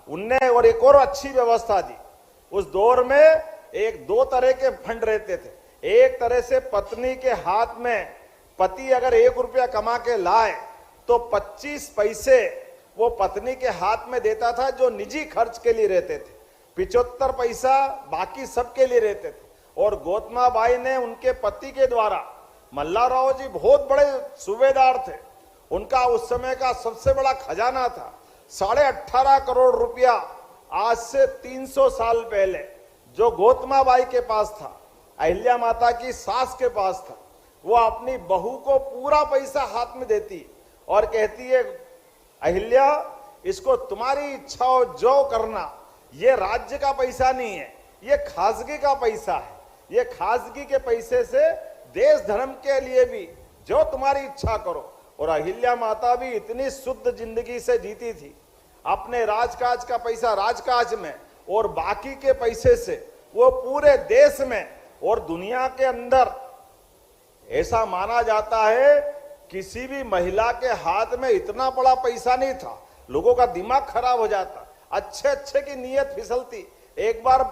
उनने और एक और अच्छी व्यवस्था दी। उस दौर में दो तरह के फंड रहते थे। एक तरह से पत्नी के हाथ में पति अगर 1 रुपया कमा के लाए तो 25 पैसे वो पत्नी के हाथ में देता था, जो निजी खर्च के लिए रहते थे। 75 पैसा बाकी सबके लिए रहते थे। और गौतमा बाई ने उनके पति के द्वारा, मल्लाराव जी बहुत बड़े सूबेदार थे, उनका उस समय का सबसे बड़ा खजाना था 18.5 करोड़ रुपया। आज से 300 साल पहले जो गौतमा बाई के पास था, अहिल्या माता की सास के पास था, वो अपनी बहू को पूरा पैसा हाथ में देती और कहती है, अहिल्या, इसको तुम्हारी इच्छा हो जो करना, ये राज्य का पैसा नहीं है, ये खासगी का पैसा है। ये खासगी के पैसे से देश धर्म के लिए भी जो तुम्हारी इच्छा करो। और अहिल्या माता भी इतनी शुद्ध जिंदगी से जीती थी, अपने राजकाज का पैसा राजकाज में और बाकी के पैसे से वो पूरे देश में और दुनिया के अंदर, ऐसा माना जाता है किसी भी महिला के हाथ में इतना बड़ा पैसा नहीं था, लोगों का दिमाग खराब हो जाता, अच्छे अच्छे की नीयत फिसलती। एक बार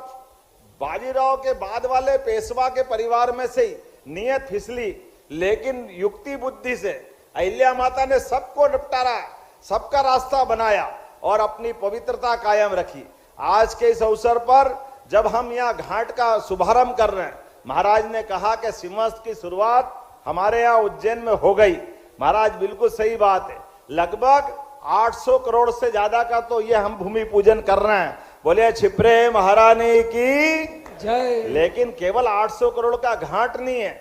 बाजीराव के बाद वाले पेशवा के परिवार में से ही नीयत फिसली, लेकिन युक्ति बुद्धि से अहिल्या माता ने सबको निपटारा, सबका रास्ता बनाया और अपनी पवित्रता कायम रखी। आज के इस अवसर पर जब हम यहाँ घाट का शुभारंभ कर रहे हैं, महाराज ने कहा कि सिंहस्थ की शुरुआत हमारे यहाँ उज्जैन में हो गई। महाराज बिल्कुल सही बात है, लगभग 800 करोड़ से ज्यादा का तो ये हम भूमि पूजन कर रहे हैं। बोले छिपरे महारानी की जय। लेकिन केवल 800 करोड़ का घाट नहीं है,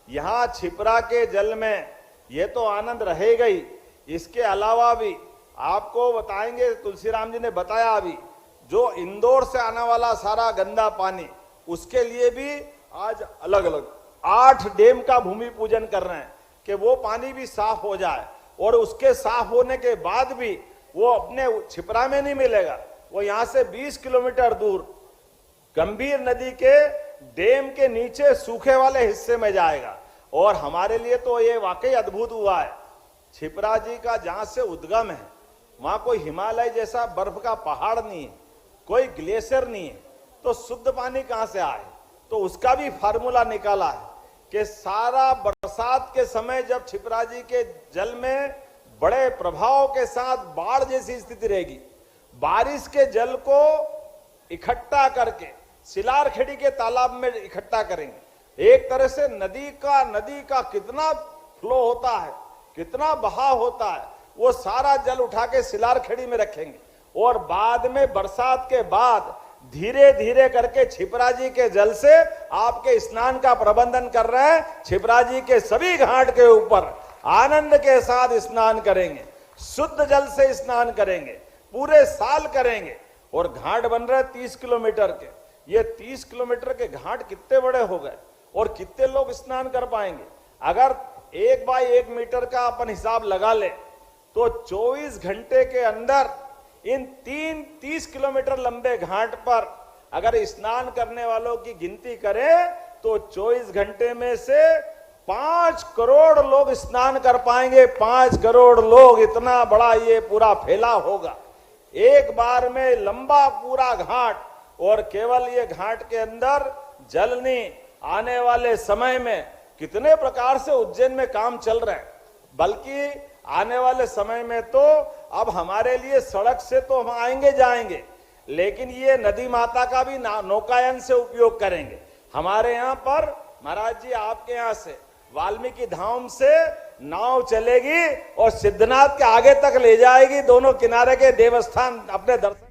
यहाँ छिपरा के जल में ये तो आनंद रहेगा ही, इसके अलावा भी आपको बताएंगे, तुलसीराम जी ने बताया अभी, जो इंदौर से आने वाला सारा गंदा पानी, उसके लिए भी आज अलग अलग 8 डैम का भूमि पूजन कर रहे हैं कि वो पानी भी साफ हो जाए। और उसके साफ होने के बाद भी वो अपने छिपरा में नहीं मिलेगा, वो यहाँ से 20 किलोमीटर दूर गंभीर नदी के डैम के नीचे सूखे वाले हिस्से में जाएगा। और हमारे लिए तो ये वाकई अद्भुत हुआ है, छिपरा जी का जहां से उद्गम है वहां कोई हिमालय जैसा बर्फ का पहाड़ नहीं है, कोई ग्लेशियर नहीं है, तो शुद्ध पानी कहां से आए? तो उसका भी फार्मूला निकाला है कि सारा बरसात के समय जब छिपरा जी के जल में बड़े प्रभाव के साथ बाढ़ जैसी स्थिति रहेगी, बारिश के जल को इकट्ठा करके सिलारखेड़ी के तालाब में इकट्ठा करेंगे। एक तरह से नदी का कितना फ्लो होता है, कितना बहाव होता है, वो सारा जल उठा के सिलारखेड़ी में रखेंगे और बाद में बरसात के बाद धीरे धीरे करके छिपरा जी के जल से आपके स्नान का प्रबंधन कर रहे हैं। छिपरा जी के सभी घाट के ऊपर आनंद के साथ स्नान करेंगे, शुद्ध जल से स्नान करेंगे, पूरे साल करेंगे। और घाट बन रहे 30 किलोमीटर के, ये 30 किलोमीटर के घाट कितने बड़े हो गए और कितने लोग स्नान कर पाएंगे? अगर 1 बाय 1 मीटर का अपन हिसाब लगा ले तो 24 घंटे के अंदर इन 30 किलोमीटर लंबे घाट पर अगर स्नान करने वालों की गिनती करें तो 24 घंटे में से 5 करोड़ लोग स्नान कर पाएंगे। 5 करोड़ लोग, इतना बड़ा ये पूरा फैला होगा एक बार में, लंबा पूरा घाट। और केवल ये घाट के अंदर जल नहीं, आने वाले समय में कितने प्रकार से उज्जैन में काम चल रहे हैं, बल्कि आने वाले समय में तो अब हमारे लिए सड़क से तो हम आएंगे जाएंगे, लेकिन ये नदी माता का भी नौकायन से उपयोग करेंगे। हमारे यहाँ पर महाराज जी आपके यहाँ से वाल्मीकि धाम से नाव चलेगी और सिद्धनाथ के आगे तक ले जाएगी, दोनों किनारे के देवस्थान अपने दर्शन